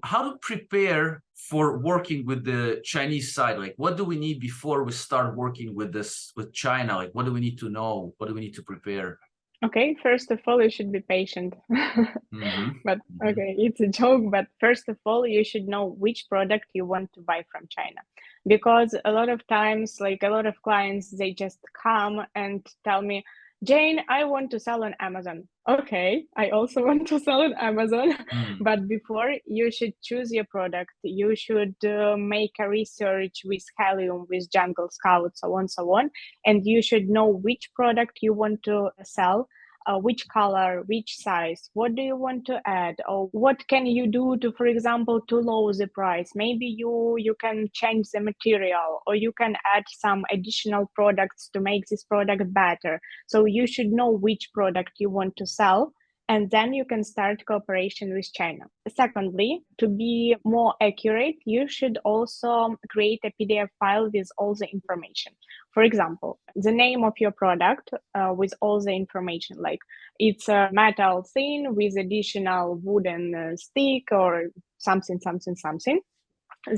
how to prepare for working with the Chinese side? Like, what do we need before we start working with China? Like, what do we need to know? What do we need to prepare? Okay, first of all, you should be patient. But Mm-hmm. okay, it's a joke, but first of all, you should know which product you want to buy from China. Because a lot of times, like a lot of clients, they just come and tell me, Jane, I want to sell on Amazon. Okay, I also want to sell on Amazon. Mm. But before you should choose your product, you should make a research with Helium, with Jungle Scout, so on, and you should know which product you want to sell, which color, which size, what do you want to add, or what can you do to, for example, to lower the price. Maybe you can change the material, or you can add some additional products to make this product better. So you should know which product you want to sell, and then you can start cooperation with China. Secondly, to be more accurate, you should also create a PDF file with all the information. For example, the name of your product with all the information, like it's a metal thing with additional wooden stick or something.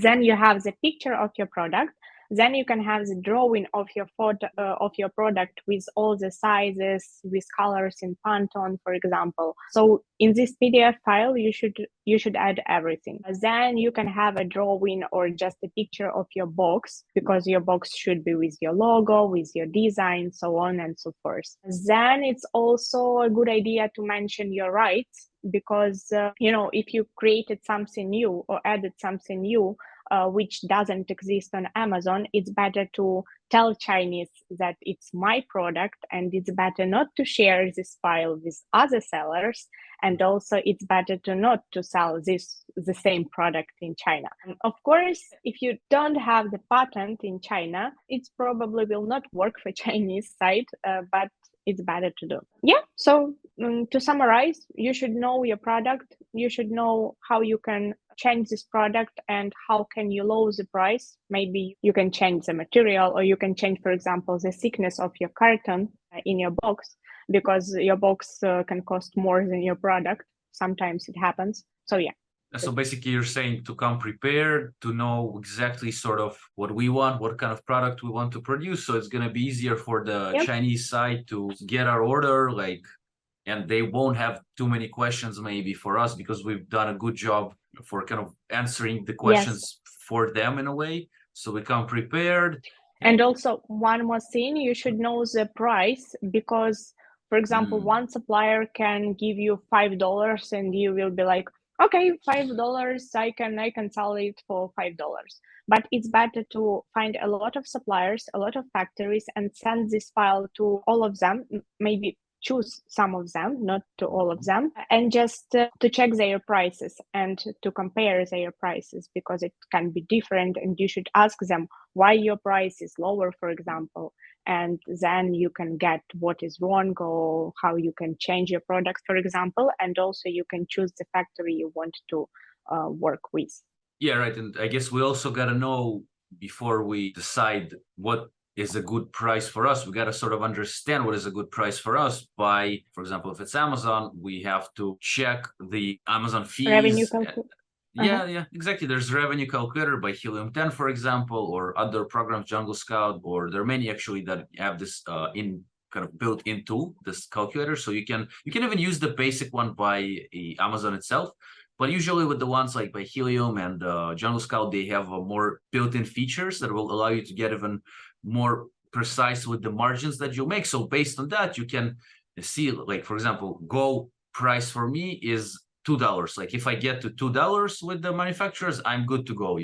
Then you have the picture of your product. Then you can have the drawing of your photo of your product with all the sizes, with colors in Pantone, for example. So in this PDF file, you should add everything. Then you can have a drawing or just a picture of your box, because your box should be with your logo, with your design, so on and so forth. Then it's also a good idea to mention your rights, because if you created something new or added something new which doesn't exist on Amazon, it's better to tell Chinese that it's my product, and it's better not to share this file with other sellers, and also it's better to not to sell the same product in China. And of course, if you don't have the patent in China, it probably will not work for Chinese side, but it's better to do. Yeah, so to summarize, you should know your product, you should know how you can change this product and how can you lower the price. Maybe you can change the material, or you can change, for example, the thickness of your carton in your box, because your box can cost more than your product. Sometimes it happens. So yeah. So basically you're saying to come prepared, to know exactly sort of what we want, what kind of product we want to produce. So it's going to be easier for the Yep. Chinese side to get our order, and they won't have too many questions maybe for us, because we've done a good job for kind of answering the questions Yes. for them in a way. So we come prepared. And also one more thing, you should know the price, because, for example, one supplier can give you $5 and you will be like, okay, $5, I can sell it for $5. But it's better to find a lot of suppliers, a lot of factories, and send this file to all of them, maybe choose some of them, not to all of them, and just to check their prices and to compare their prices, because it can be different, and you should ask them why your price is lower, for example, and then you can get what is wrong or how you can change your product, for example, and also you can choose the factory you want to work with. Yeah, right. And I guess we also got to know, before we decide what is a good price for us, we got to sort of understand what is a good price for us by, for example, if it's Amazon, we have to check the Amazon Revenue fees. calculation. Yeah, exactly. There's revenue calculator by Helium 10, for example, or other programs, Jungle Scout, or there are many actually that have this in kind of built into this calculator. So you can even use the basic one by Amazon itself. But usually with the ones like by Helium and Jungle Scout, they have more built-in features that will allow you to get even more precise with the margins that you make. So based on that, you can see, like, for example, Go price for me is $2. Like if I get to $2 with the manufacturers, I'm good to go,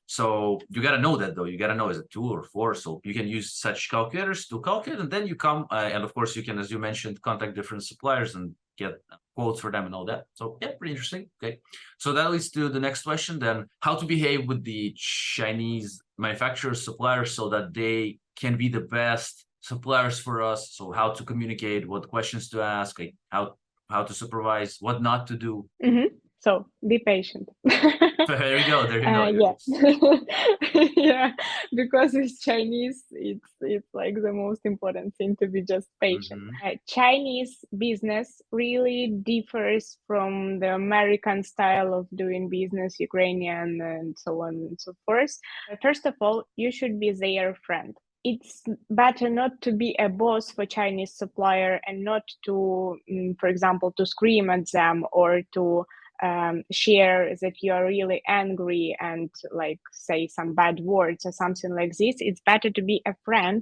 So you got to know that, though. You got to know, is it 2 or 4? So you can use such calculators to calculate, and then you come, and of course you can, as you mentioned, contact different suppliers and get quotes for them and all that. So yeah, pretty interesting. Okay. So that leads to the next question then: how to behave with the Chinese manufacturers, suppliers, so that they can be the best suppliers for us. So how to communicate, what questions to ask, like how to supervise, what not to do. Mm-hmm. So be patient. There you go. There you go. Yeah. Yeah, because with Chinese, it's like the most important thing to be just patient. Mhm. Chinese business really differs from the American style of doing business, Ukrainian, and so on and so forth. First of all, you should be their friend. It's better not to be a boss for Chinese supplier and not to, for example, to scream at them or to share that you are really angry and like say some bad words or something like this. It's better to be a friend.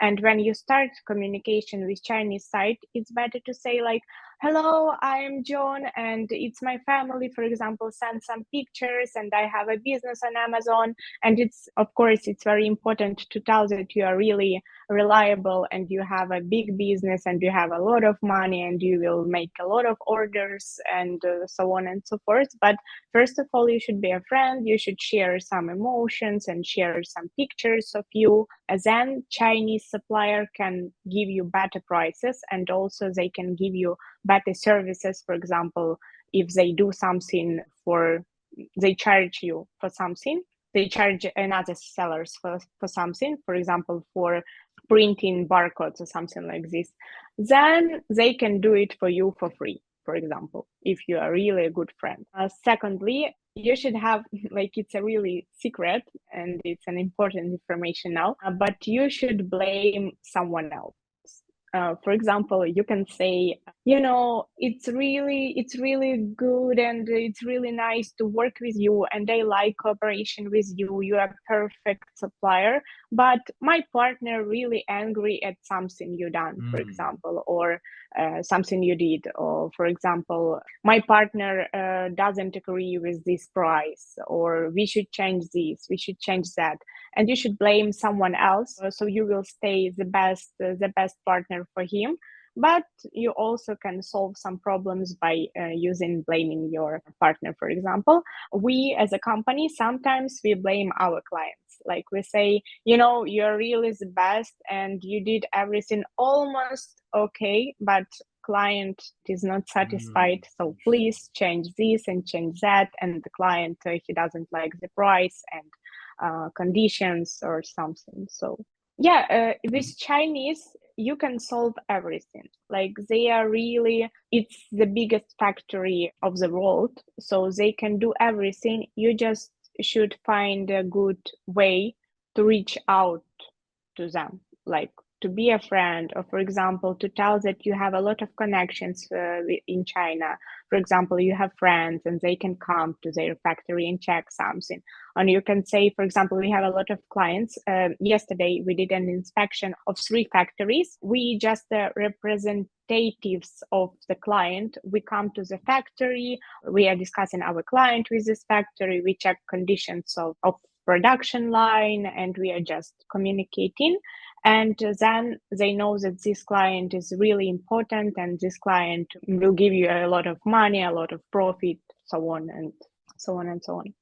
And when you start communication with Chinese side, it's better to say like, hello, I'm John and it's my family, for example, send some pictures and I have a business on Amazon. And it's, of course, it's very important to tell that you are really reliable and you have a big business and you have a lot of money and you will make a lot of orders and so on and so forth. But first of all, you should be a friend. You should share some emotions and share some pictures of you. And then Chinese supplier can give you better prices and also they can give you better services. For example, if they do something they charge you for something, they charge another sellers for something, for example, for printing barcodes or something like this, then they can do it for you for free, for example, if you are really a good friend. Secondly, you should have, like, it's a really secret and it's an important information now, but you should blame someone else. For example, you can say, it's really good and it's really nice to work with you and I like cooperation with you. You are a perfect supplier, but my partner really angry at something you done, for example, or something you did, or for example, my partner doesn't agree with this price, or we should change this, we should change that, and you should blame someone else. So you will stay the best partner for him. But you also can solve some problems by using blaming your partner. For example, we as a company, sometimes we blame our clients. Like we say, you're really the best and you did everything almost okay, but client is not satisfied. So please change this and change that. And the client, he doesn't like the price and conditions or something. So yeah, with Chinese, you can solve everything. Like they are really, it's the biggest factory of the world. So they can do everything. You just should find a good way to reach out to them, like to be a friend, or for example, to tell that you have a lot of connections in China. For example, you have friends and they can come to their factory and check something. And you can say, for example, we have a lot of clients. Yesterday, we did an inspection of 3 factories. We just representatives of the client. We come to the factory. We are discussing our client with this factory. We check conditions of production line and we are just communicating, and then they know that this client is really important and this client will give you a lot of money, a lot of profit, so on and so on and so on.